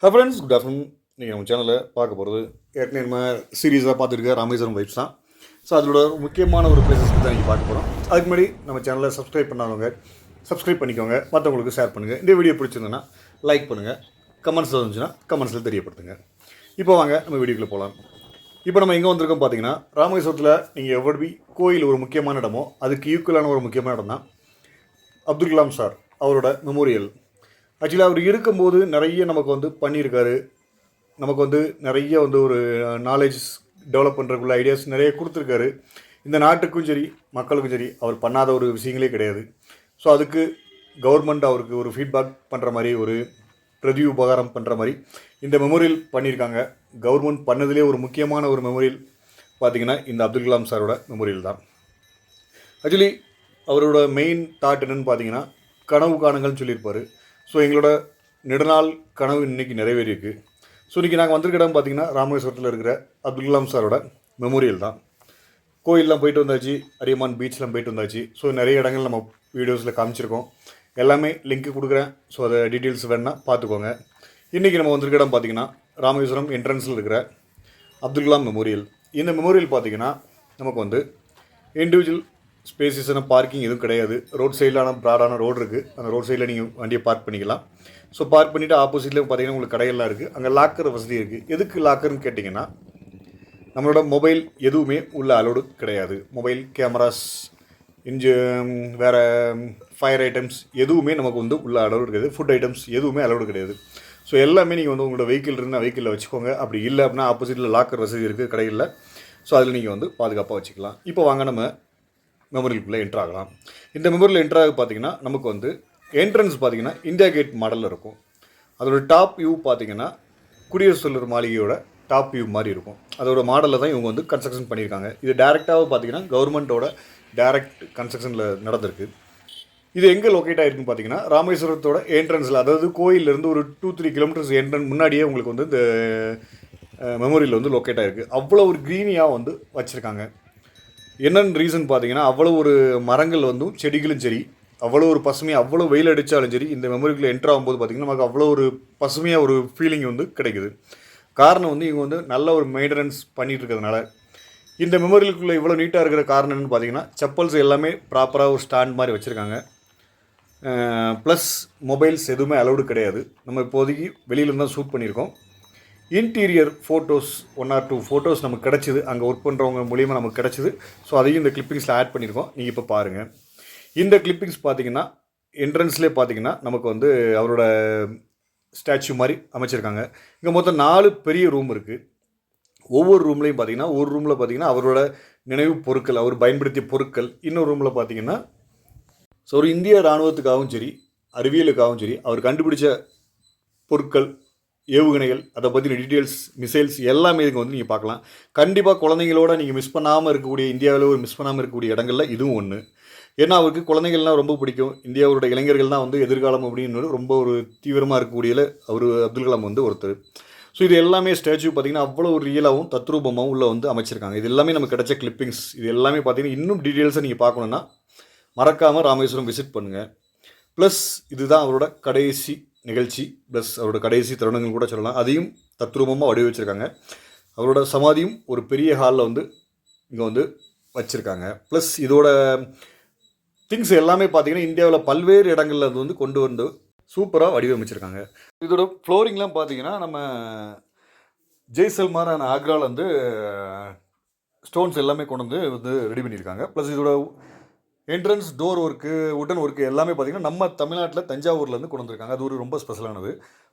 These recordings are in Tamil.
Friends, good afternoon. நீங்கள் நம்ம சேனலில் பார்க்க போகிறது ஏற்கனவே நம்ம சீரீஸாக பார்த்துருக்க ராமேஸ்வரம் வைப்ஸ் தான். ஸோ அதோட முக்கியமான ஒரு பிளேசஸ் தான் நீங்கள் பார்க்க போகிறோம். அதுக்கு முன்னாடி நம்ம சேனலை சப்ஸ்கிரைப் பண்ணாதவங்க சப்ஸ்கிரைப் பண்ணிக்கோங்க, மற்றவங்களுக்கு ஷேர் பண்ணுங்கள். இந்த வீடியோ பிடிச்சிருந்ததுன்னா லைக் பண்ணுங்கள், கமெண்ட்ஸ் இருந்துச்சுன்னா கமெண்ட்ஸில் தெரியப்படுத்துங்க. இப்போ வாங்க நம்ம வீடியோக்குள்ளே போகலாம். இப்போ நம்ம எங்கே வந்திருக்கோம் பார்த்தீங்கன்னா, ராமேஸ்வரத்தில் நீங்கள் எவ்வளவு கோயில் ஒரு முக்கியமான இடமோ அதுக்கு ஈக்குவலான ஒரு முக்கியமான இடம் தான் அப்துல் கலாம் சார் அவரோட மெமோரியல். ஆக்சுவலி அவர் இருக்கும்போது நிறைய நமக்கு வந்து பண்ணியிருக்காரு. நமக்கு வந்து நிறைய வந்து ஒரு நாலேஜ் டெவலப் பண்ணுறதுக்குள்ள ஐடியாஸ் நிறைய கொடுத்துருக்காரு. இந்த நாட்டுக்கும் சரி மக்களுக்கும் சரி அவர் பண்ணாத ஒரு விஷயங்களே கிடையாது. ஸோ அதுக்கு கவர்மெண்ட் அவருக்கு ஒரு ஃபீட்பேக் பண்ணுற மாதிரி, ஒரு பிரதி உபகாரம் பண்ணுற மாதிரி இந்த மெமோரியல் பண்ணியிருக்காங்க. கவர்மெண்ட் பண்ணதுலேயே ஒரு முக்கியமான ஒரு மெமோரியல் பார்த்திங்கன்னா இந்த அப்துல் கலாம் சாரோட மெமோரியல் தான். ஆக்சுவலி அவரோட மெயின் தாட் என்னென்னு பார்த்தீங்கன்னா, கனவு காணுங்கள்னு சொல்லியிருப்பார். ஸோ எங்களோட நெடுநாள் கனவு இன்றைக்கி நிறைவேறியிருக்கு. ஸோ இன்றைக்கி நாங்கள் வந்திருக்க இடம் பார்த்திங்கன்னா ராமேஸ்வரத்தில் இருக்கிற அப்துல் கலாம் சாரோட மெமோரியல் தான். கோயிலெலாம் போயிட்டு வந்தாச்சு, அரியமான் பீச்லாம் போயிட்டு வந்தாச்சு. ஸோ நிறைய இடங்கள் நம்ம வீடியோஸில் காமிச்சிருக்கோம். எல்லாமே லிங்க்கு கொடுக்குறேன். ஸோ அதை டீட்டெயில்ஸ் வேணுன்னா பார்த்துக்கோங்க. இன்றைக்கி நம்ம வந்திருக்க இடம் பார்த்திங்கன்னா ராமேஸ்வரம் என்ட்ரன்ஸில் இருக்கிற அப்துல் கலாம் மெமோரியல். இந்த மெமோரியல் பார்த்திங்கன்னா நமக்கு வந்து இண்டிவிஜுவல் ஸ்பேசிஸான பார்க்கிங் எதுவும் கிடையாது. ரோட் சைடிலான ப்ராடான ரோடு இருக்குது. அந்த ரோட் சைடில் நீங்கள் வண்டியை பார்க் பண்ணிக்கலாம். ஸோ பார்க் பண்ணிவிட்டு ஆப்போசிட்டில் பார்த்தீங்கன்னா உங்களுக்கு கடையெல்லாம் இருக்குது. அங்கே லாக்கர் வசதி இருக்குது. எதுக்கு லாக்கர்னு கேட்டிங்கன்னா, நம்மளோட மொபைல் எதுவுமே உள்ள அலோடு கிடையாது. மொபைல் கேமராஸ், வேறு ஃபயர் ஐட்டம்ஸ் எதுவுமே நமக்கு வந்து உள்ள அலோடு கிடையாது. ஃபுட் ஐட்டம்ஸ் எதுவுமே அலோடு கிடையாது. ஸோ எல்லாமே நீங்கள் வந்து உங்களோட வெஹிக்கிள் இருந்தால் வெஹிக்கிளில் வச்சுக்கோங்க. அப்படி இல்லை அப்படின்னா ஆப்போசிட்டில் லாக்கர் வசதி இருக்குது கடையில். ஸோ அதில் நீங்கள் வந்து பாதுகாப்பாக வச்சுக்கலாம். இப்போ வாங்க நம்ம மெமோரியலுக்குள்ளே என்ட்ரு ஆகலாம். இந்த மெமோரியல் என்ட்ரு ஆக பார்த்திங்கன்னா நமக்கு வந்து என்ட்ரன்ஸ் பார்த்திங்கன்னா இந்தியா கேட் மாடலில் இருக்கும். அதோட டாப் வியூ பார்த்திங்கன்னா குடியரசுத் தலைவர் மாளிகையோட டாப் வியூ மாதிரி இருக்கும். அதோட மாடலில் தான் இவங்க வந்து கன்ஸ்ட்ரக்ஷன் பண்ணியிருக்காங்க. இது டேரெக்டாக பார்த்திங்கன்னா கவர்மெண்ட்டோட டேரெக்ட் கன்ஸ்ட்ரக்ஷனில் நடந்திருக்கு. இது எங்கே லொக்கேட் ஆகிருக்குன்னு பார்த்திங்கன்னா ராமேஸ்வரத்தோட என்ட்ரன்ஸில், அதாவது கோயிலேருந்து ஒரு 2-3 கிலோமீட்டர்ஸ் முன்னாடியே உங்களுக்கு வந்து இந்த மெமோரியல் வந்து லொக்கேட் ஆகிருக்கு. அவ்வளோ ஒரு க்ரீனியாக வந்து வச்சுருக்காங்க. என்னென்னு ரீசன் பார்த்தீங்கன்னா, அவ்வளோ ஒரு மரங்கள் வந்து செடிகளும் சரி, அவ்வளோ ஒரு பசுமையாக, அவ்வளோ வெயில் அடித்தாலும் சரி, இந்த மெமோரிக்குள்ளே என்ட்ரு ஆகும்போது பார்த்திங்கன்னா நமக்கு அவ்வளோ ஒரு பசுமையாக ஒரு ஃபீலிங் வந்து கிடைக்குது. காரணம் வந்து இவங்க வந்து நல்ல ஒரு மெயின்டெனன்ஸ் பண்ணிகிட்டு இருக்கிறதுனால. இந்த மெமோரியலுக்குள்ளே இவ்வளோ நீட்டாக இருக்கிற காரணம் என்னென்னு பார்த்தீங்கன்னா, செப்பல்ஸ் எல்லாமே ப்ராப்பராக ஒரு ஸ்டாண்ட் மாதிரி வச்சுருக்காங்க. ப்ளஸ் மொபைல்ஸ் எதுவுமே அலௌடு கிடையாது. நம்ம இப்போதைக்கு வெளியிலேருந்து தான் ஷூட் பண்ணியிருக்கோம். இன்டீரியர் ஃபோட்டோஸ் 1 or 2 ஃபோட்டோஸ் நமக்கு கிடச்சிது. அங்கே ஒர்க் பண்ணுறவங்க மூலியமாக நமக்கு கிடச்சிது. ஸோ அதையும் இந்த கிளிப்பிங்ஸில் ஆட் பண்ணியிருக்கோம். நீங்கள் இப்போ பாருங்கள். இந்த கிளிப்பிங்ஸ் பார்த்தீங்கன்னா என்ட்ரன்ஸ்லேயே பார்த்தீங்கன்னா நமக்கு வந்து அவரோட ஸ்டாச்சு மாதிரி அமைச்சிருக்காங்க. இங்கே மொத்தம் 4 பெரிய ரூம் இருக்குது. ஒவ்வொரு ரூம்லேயும் பார்த்தீங்கன்னா, ஒரு ரூமில் பார்த்தீங்கன்னா அவரோட நினைவு பொருட்கள், அவர் பயன்படுத்திய பொருட்கள். இன்னொரு ரூமில் பார்த்தீங்கன்னா ஸோ ஒரு இந்திய இராணுவத்துக்காகவும் சரி, அறிவியலுக்காகவும் சரி, அவர் கண்டுபிடிச்ச பொருட்கள், ஏவுகணைகள், அதை பற்றின டீட்டெயில்ஸ், மிசைல்ஸ் எல்லாமே இதுக்கு வந்து நீங்கள் பார்க்கலாம். கண்டிப்பாக குழந்தைங்களோட நீங்கள் மிஸ் பண்ணாமல் இருக்கக்கூடிய, இந்தியாவில் ஒரு மிஸ் பண்ணாமல் இருக்கக்கூடிய இடங்களில் இதுவும் ஒன்று. ஏன்னா அவருக்கு குழந்தைகள்லாம் ரொம்ப பிடிக்கும். இந்தியாவோட இளைஞர்கள் தான் வந்து எதிர்காலம் அப்படின்னு ரொம்ப ஒரு தீவிரமாக இருக்கக்கூடியதில் அவர் அப்துல் கலாம் வந்து ஒருத்தர். ஸோ இது எல்லாமே ஸ்டாச்சு பார்த்திங்கன்னா அவ்வளோ ஒரு ரியலாகவும் தத்ரூபமாகவும் உள்ளே வந்து அமைச்சிருக்காங்க. இது எல்லாமே நமக்கு கிடைச்ச கிளிப்பிங்ஸ். இது எல்லாமே பார்த்திங்கன்னா இன்னும் டீட்டெயில்ஸை நீங்கள் பார்க்கணுன்னா மறக்காமல் ராமேஸ்வரம் விசிட் பண்ணுங்கள். ப்ளஸ் இதுதான் அவரோட கடைசி நிகழ்ச்சி, ப்ளஸ் அவரோட கடைசி தருணங்கள் கூட சொல்லலாம். அதையும் தத்ரூபமாக வடிவச்சிருக்காங்க. அவரோட சமாதியும் ஒரு பெரிய ஹாலில் வந்து இங்கே வந்து வச்சுருக்காங்க. ப்ளஸ் இதோட திங்ஸ் எல்லாமே பார்த்திங்கன்னா இந்தியாவில் பல்வேறு இடங்களில் அது வந்து கொண்டு வந்து சூப்பராக வடிவமைச்சிருக்காங்க. இதோட ஃப்ளோரிங்லாம் பார்த்திங்கன்னா நம்ம ஜெய்சல்மார் அண்ட் ஆக்ராவில் வந்து ஸ்டோன்ஸ் எல்லாமே கொண்டு வந்து ரெடி பண்ணியிருக்காங்க. ப்ளஸ் இதோட entrance door work, wooden work எல்லாமே பார்த்திங்கன்னா நம்ம தமிழ்நாட்டில் தஞ்சாவூர்லேருந்து கொண்டு வந்திருக்காங்க. அது ஒரு ரொம்ப ஸ்பெஷலானது.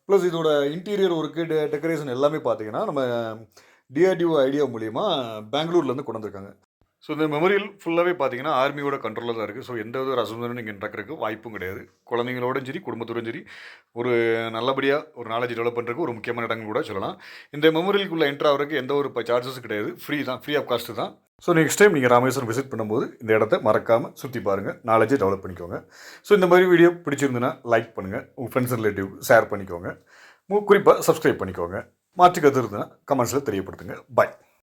ப்ளஸ் இதோட இன்டீரியர் ஒர்க்கு, டெக்கரேஷன் எல்லாமே பார்த்திங்கன்னா நம்ம டிஆர்டிஓ ஐடியா மூலிமா பெங்களூர்லேருந்து கொண்டு வந்திருக்காங்க. ஸோ இந்த மெமோரியல் ஃபுல்லாகவே பார்த்திங்கன்னா ஆர்மியோட கண்ட்ரோலில் தான் இருக்குது. ஸோ எந்த ஒரு அசம்சனும் இங்கே நடக்கிறதுக்கு வாய்ப்பும் கிடையாது. குழந்தைங்களோடும் சரி, குடும்பத்தோடும் சரி, ஒரு நல்லபடியாக ஒரு நாலேஜ் டெவலப் பண்ணுறதுக்கு ஒரு முக்கியமான இடங்கள் கூட சொல்லலாம். இந்த மெமோரியலுக்குள்ளே என்ட்ரு ஆகிறதுக்கு எந்த ஒரு சார்ஜஸும் கிடையாது. ஃப்ரீ தான், ஃப்ரீ ஆஃப் காஸ்ட்டு தான். ஸோ நெக்ஸ்ட் டைம் நீங்கள் ராமேஸ்வரம் விசிட் பண்ணும்போது இந்த இடத்த மறக்காமல் சுற்றி பாருங்கள், நாலேஜை டெவலப் பண்ணிக்கோங்க. ஸோ இந்த மாதிரி வீடியோ பிடிச்சிருந்துன்னா லைக் பண்ணுங்கள், உங்கள் ஃப்ரெண்ட்ஸ் அண்ட் ரிலேட்டிவ் ஷேர் பண்ணிக்கோங்க, குறிப்பாக சப்ஸ்கிரைப் பண்ணிக்கோங்க. மாற்று கருத்து இருந்ததுன்னா கமெண்ட்ஸில் தெரியப்படுத்துங்க. பாய்.